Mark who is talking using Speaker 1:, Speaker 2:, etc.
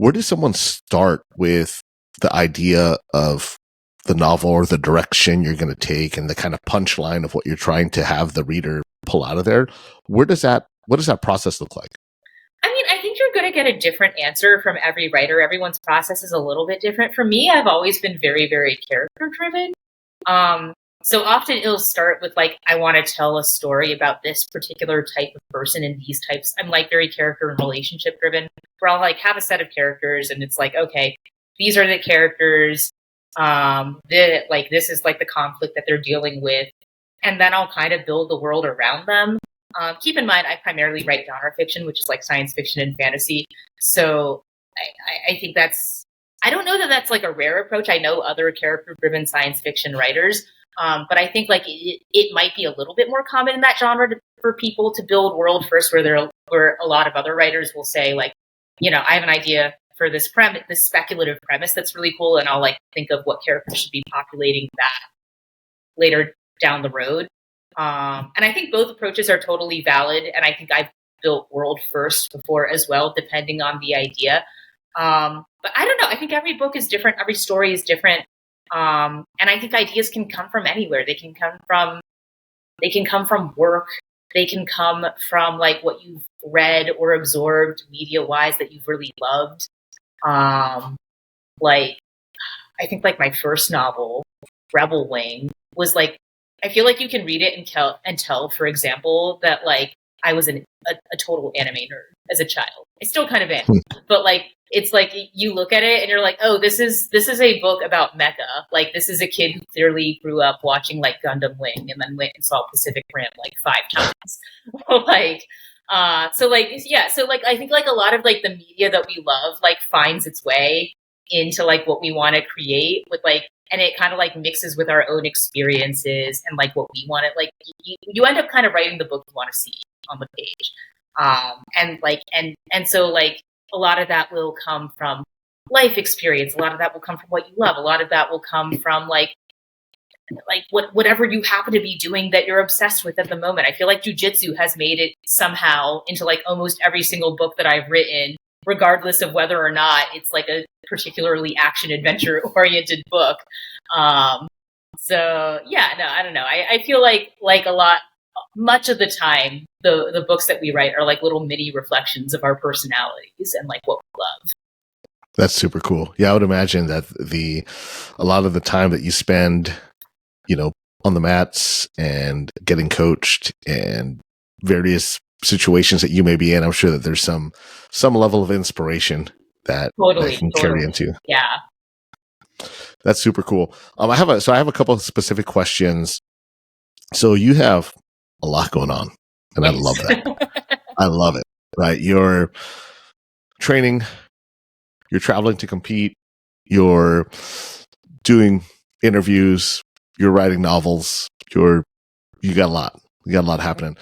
Speaker 1: where does someone start with the idea of the novel or the direction you're going to take and the kind of punchline of what you're trying to have the reader pull out of there? What does that process look like?
Speaker 2: I mean, I think you're going to get a different answer from every writer. Everyone's process is a little bit different. For me, I've always been very, very character driven. So often it'll start with like, I want to tell a story about this particular type of person and these types. I'm like very character and relationship driven, where I'll like have a set of characters and it's like, okay, these are the characters. This is like the conflict that they're dealing with. And then I'll kind of build the world around them. Keep in mind, I primarily write genre fiction, which is like science fiction and fantasy. So I think I don't know that that's like a rare approach. I know other character-driven science fiction writers, but I think like it might be a little bit more common in that genre for people to build world first, where a lot of other writers will say like, I have an idea for this speculative premise that's really cool, and I'll like think of what characters should be populating that later down the road. And I think both approaches are totally valid, and I think I've built world first before as well, depending on the idea. But I don't know. I think every book is different. Every story is different. And I think ideas can come from anywhere. They can come from work. They can come from like what you've read or absorbed media wise that you've really loved. Like I think like my first novel, Rebel Wing, was like, I feel like you can read it and tell, for example, that like I was a total anime nerd as a child. I still kind of am, but like it's like you look at it and you're like, oh, this is a book about mecha. Like this is a kid who clearly grew up watching like Gundam Wing and then went and saw Pacific Rim like 5 times. So I think like a lot of like the media that we love like finds its way into like what we want to create with like, and it kind of like mixes with our own experiences and like what we want to like. You end up kind of writing the book you want to see on the page, and so like a lot of that will come from life experience. A lot of that will come from what you love. A lot of that will come from like whatever you happen to be doing that you're obsessed with at the moment. I feel like jujitsu has made it somehow into like almost every single book that I've written, regardless of whether or not it's like a particularly action adventure oriented book. So yeah, no, I don't know. I feel like much of the time, the books that we write are like little mini reflections of our personalities and like what we love.
Speaker 1: That's super cool. Yeah, I would imagine that a lot of the time that you spend, on the mats and getting coached and various situations that you may be in, I'm sure that there's some level of inspiration that can carry into.
Speaker 2: Yeah.
Speaker 1: That's super cool. I have a couple of specific questions. So you have a lot going on, and I love that. I love it. Right. You're training, you're traveling to compete, you're doing interviews, you're writing novels, you got a lot happening.